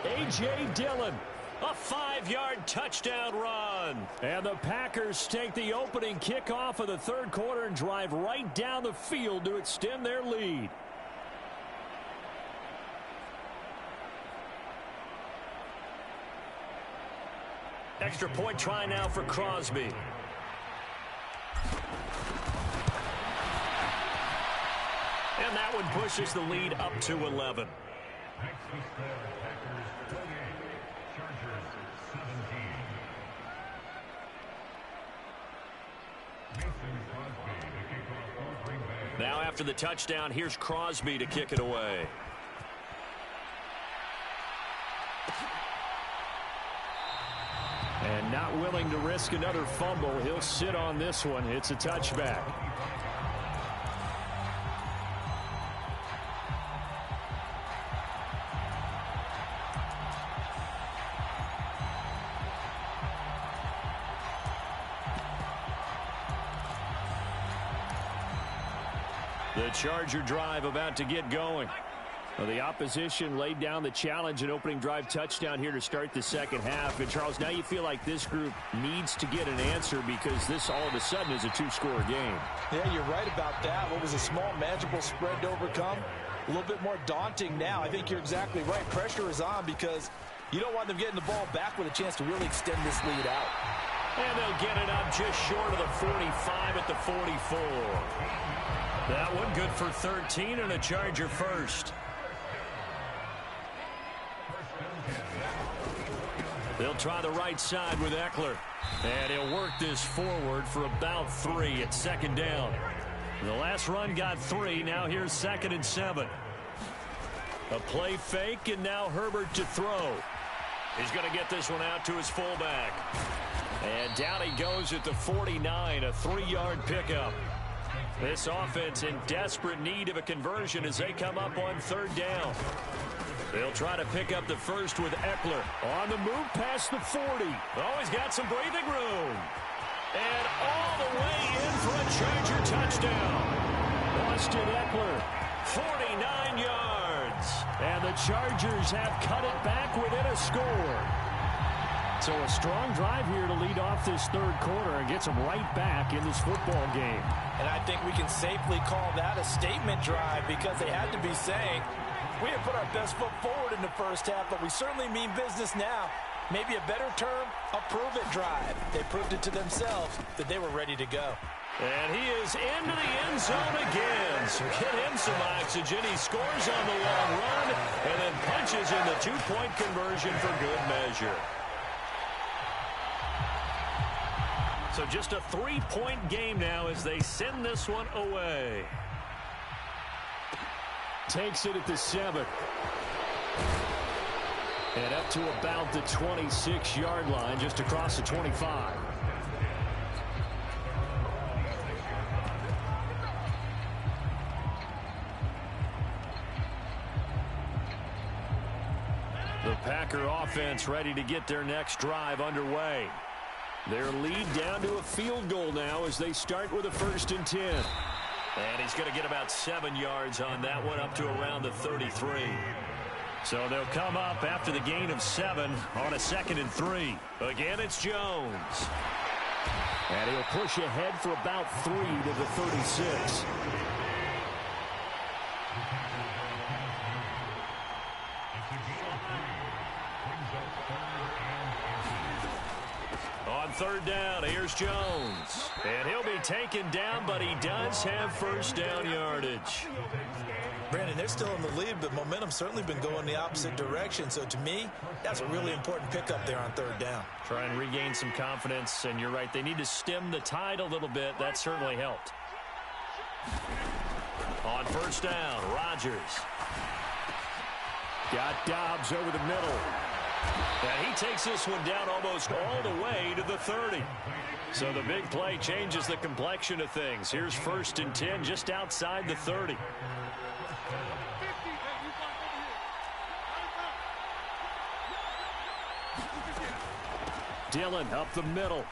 A: A.J. Dillon, a 5-yard touchdown run. And the Packers take the opening kickoff of the 3rd quarter and drive right down the field to extend their lead. Extra point try now for Crosby. And that one pushes the lead up to 11. Now after the touchdown, here's Crosby to kick it away. And not willing to risk another fumble. He'll sit on this one. It's a touchback. The Charger drive about to get going. Well, the opposition laid down the challenge and opening drive touchdown here to start the second half. And, Charles, now you feel like this group needs to get an answer because this all of a sudden is a two-score game.
B: Yeah, you're right about that. What was a small, manageable spread to overcome? A little bit more daunting now. I think you're exactly right. Pressure is on because you don't want them getting the ball back with a chance to really extend this lead out.
A: And they'll get it up just short of the 45 at the 44. That one good for 13 and a Charger first. They'll try the right side with Eckler. And he'll work this forward for about 3 at second down. The last run got 3. Now here's 2nd and 7. A play fake, and now Herbert to throw. He's going to get this one out to his fullback. And down he goes at the 49, a 3-yard pickup. This offense in desperate need of a conversion as they come up on 3rd down. They'll try to pick up the first with Eckler. On the move past the 40. Oh, he's got some breathing room. And all the way in for a Charger touchdown. Austin Eckler, 49 yards. And the Chargers have cut it back within a score. So a strong drive here to lead off this 3rd quarter and gets them right back in this football game.
B: And I think we can safely call that a statement drive because they had to be saying, we have put our best foot forward in the first half, but we certainly mean business now. Maybe a better term, a prove-it drive. They proved it to themselves that they were ready to go.
A: And he is into the end zone again. So get him some oxygen. He scores on the long run and then punches in the 2-point conversion for good measure. So just a 3-point game now as they send this one away. Takes it at the 7. And up to about the 26-yard line, just across the 25. The Packer offense ready to get their next drive underway. Their lead down to a field goal now as they start with a 1st and 10. And he's going to get about 7 yards on that one, up to around the 33. So they'll come up after the gain of 7 on a 2nd and 3. Again, it's Jones. And he'll push ahead for about 3 to the 36. On 3rd down, here's Jones. And he'll be taken down, but he does have first down yardage.
B: Brandon, they're still in the lead, but momentum's certainly been going the opposite direction. So to me, that's a really important pickup there on 3rd down.
A: Try and regain some confidence, and you're right. They need to stem the tide a little bit. That certainly helped. On 1st down, Rodgers. Got Dobbs over the middle. And he takes this one down almost all the way to the 30. So the big play changes the complexion of things. Here's 1st and 10 just outside the 30. Dillon up the middle.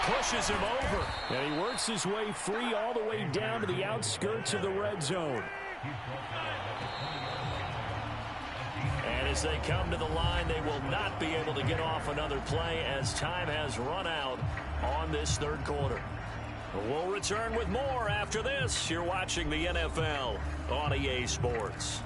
A: Pushes him over. And he works his way free all the way down to the outskirts of the red zone. And as they come to the line, they will not be able to get off another play as time has run out on this 3rd quarter. We'll return with more after this. You're watching the NFL on EA Sports.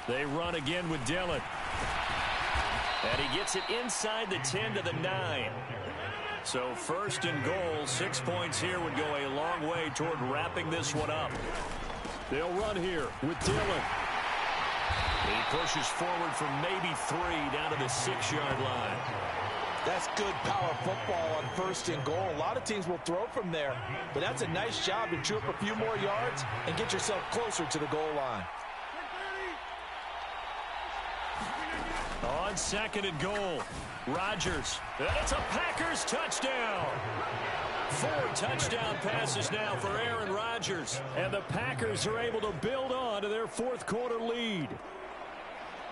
A: They run again with Dillon. And he gets it inside the 10 to the 9. So first and goal, 6 points here would go a long way toward wrapping this one up. They'll run here with Dillon. He pushes forward from maybe 3 down to the 6-yard line.
B: That's good power football on first and goal. A lot of teams will throw from there, but that's a nice job to chew up a few more yards and get yourself closer to the goal line.
A: On second and goal, Rodgers. And it's a Packers touchdown. 4 touchdown passes now for Aaron Rodgers. And the Packers are able to build on to their fourth-quarter lead.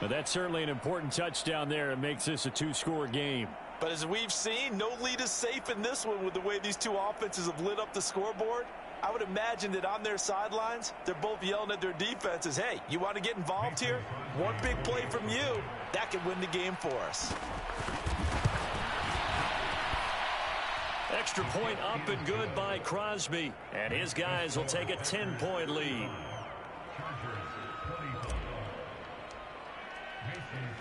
A: But that's certainly an important touchdown there. It makes this a 2-score game.
C: But as we've seen, no lead is safe in this one with the way these two offenses have lit up the scoreboard. I would imagine that on their sidelines, they're both yelling at their defenses, hey, you want to get involved here? One big play from you, that could win the game for us.
A: Extra point up and good by Crosby. And his guys will take a 10-point lead.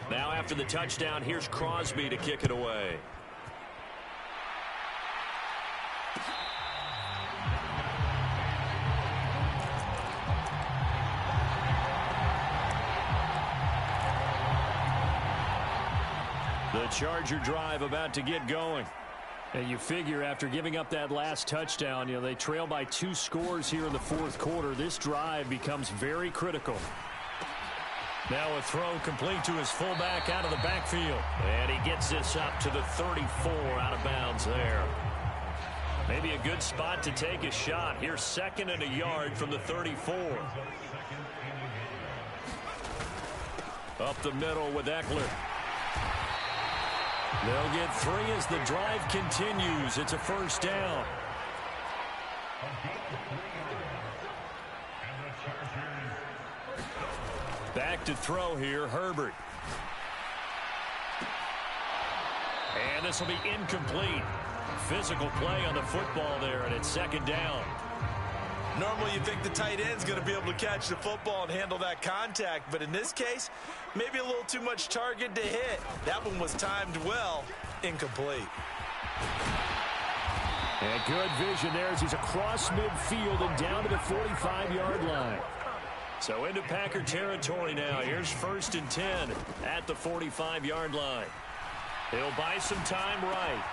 A: Now after the touchdown, here's Crosby to kick it away. The Charger drive about to get going. And you figure after giving up that last touchdown, they trail by 2 scores here in the fourth quarter. This drive becomes very critical. Now a throw complete to his fullback out of the backfield. And he gets this up to the 34 out of bounds there. Maybe a good spot to take a shot. Here's 2nd and a yard from the 34. Up the middle with Eckler. They'll get 3 as the drive continues. It's a first down. Back to throw here, Herbert. And this will be incomplete. Physical play on the football there, and it's 2nd down.
C: Normally you think the tight end's going to be able to catch the football and handle that contact, but in this case, maybe a little too much target to hit. That one was timed well, incomplete.
A: And good vision there as he's across midfield and down to the 45-yard line. So into Packer territory now. Here's 1st and 10 at the 45-yard line. He'll buy some time right.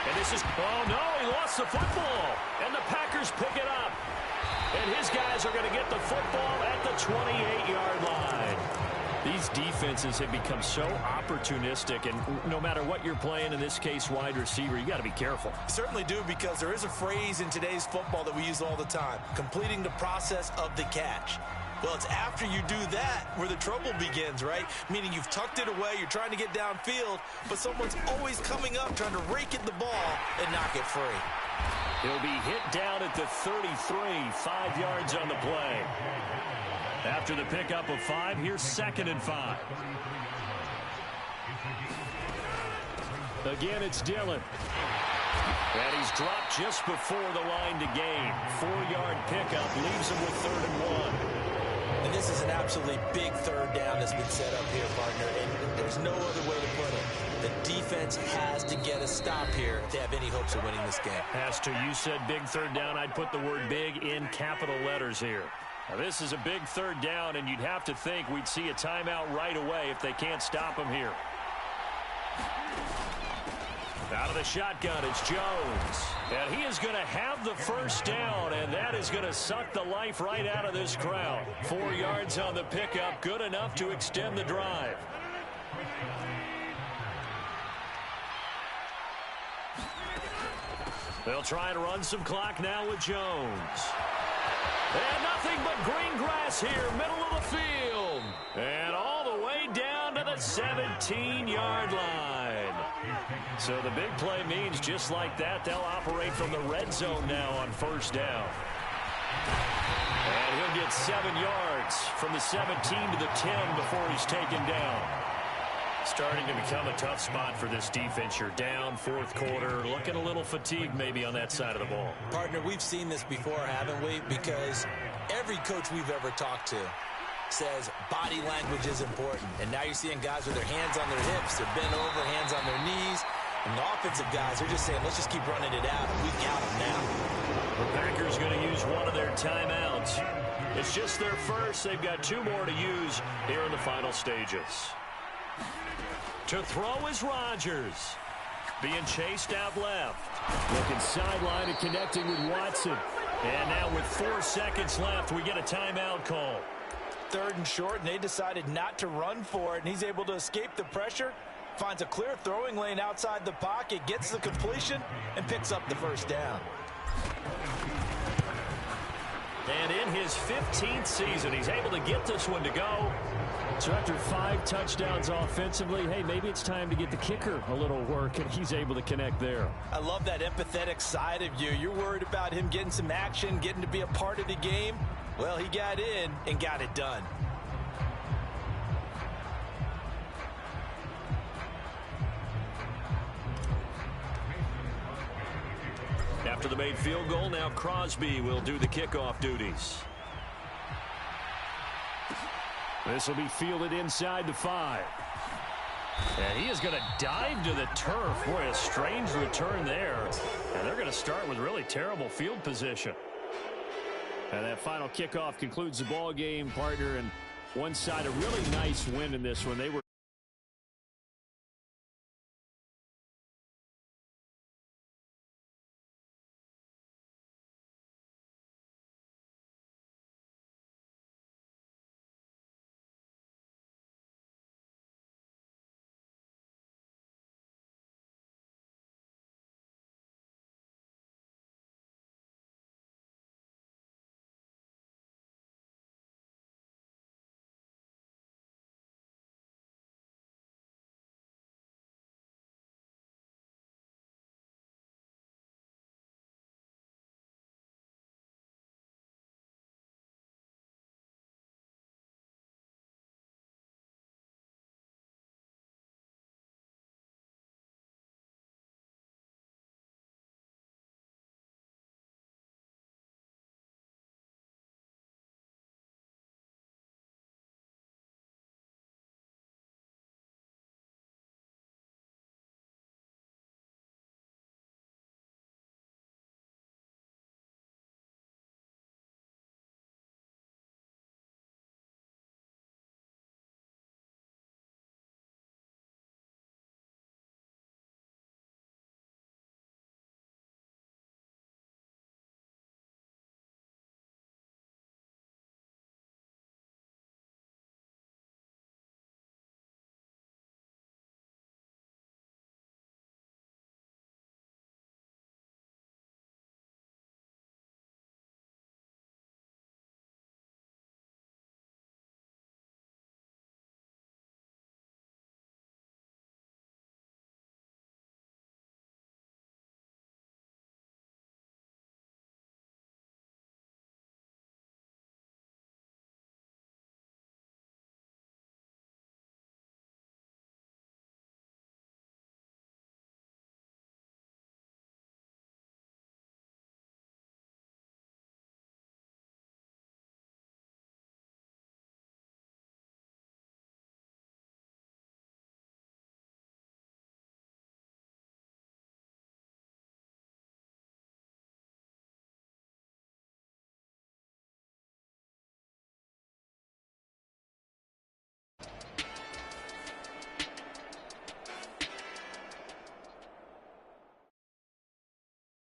A: And this is, oh no, he lost the football. And the Packers pick it up. And his guys are going to get the football at the 28-yard line. These defenses have become so opportunistic, and no matter what you're playing, in this case wide receiver, you got to be careful.
B: Certainly do, because there is a phrase in today's football that we use all the time, completing the process of the catch. Well, it's after you do that where the trouble begins, right? Meaning you've tucked it away, you're trying to get downfield, but someone's always coming up trying to rake at the ball and knock it free.
A: He'll be hit down at the 33, 5 yards on the play. After the pickup of 5, here's 2nd and 5. Again, it's Dillon. And he's dropped just before the line to gain. 4-yard pickup leaves him with 3rd and 1.
B: And this is an absolutely big 3rd down that's been set up here, partner, and there's no other way to put it. The defense has to get a stop here if they have any hopes of winning this game.
A: Has to. You said big 3rd down. I'd put the word big in capital letters here. Now, this is a big 3rd down, and you'd have to think we'd see a timeout right away if they can't stop him here. Out of the shotgun, it's Jones. And he is going to have the first down, and that is going to suck the life right out of this crowd. 4 yards on the pickup, good enough to extend the drive. They'll try and run some clock now with Jones. And nothing but green grass here, middle of the field. And all the way down to the 17-yard line. So the big play means just like that, they'll operate from the red zone now on first down. And he'll get 7 yards from the 17 to the 10 before he's taken down. Starting to become a tough spot for this defense. You're down, fourth quarter, looking a little fatigued maybe on that side of the ball.
B: Partner, we've seen this before, haven't we? Because every coach we've ever talked to says body language is important. And now you're seeing guys with their hands on their hips, they're bent over, hands on their knees. And the offensive guys are just saying, let's just keep running it out. We got them now.
A: The Packers going to use one of their timeouts. It's just their first. They've got 2 more to use here in the final stages. To throw is Rodgers. Being chased out left. Looking sideline and connecting with Watson. And now with 4 seconds left, we get a timeout call.
B: 3rd and short, and they decided not to run for it, and he's able to escape the pressure, finds a clear throwing lane outside the pocket, gets the completion, and picks up the first down.
A: And in his 15th season, he's able to get this one to go. So after 5 touchdowns offensively, hey, maybe it's time to get the kicker a little work, and he's able to connect there.
B: I love that empathetic side of you. You're worried about him getting some action, getting to be a part of the game. Well, he got in and got it done.
A: After the made field goal, now Crosby will do the kickoff duties. This will be fielded inside the 5. And he is going to dive to the turf. Boy, a strange return there. And they're going to start with really terrible field position. And that final kickoff concludes the ball game, partner. And one side, a really nice win in this one. They were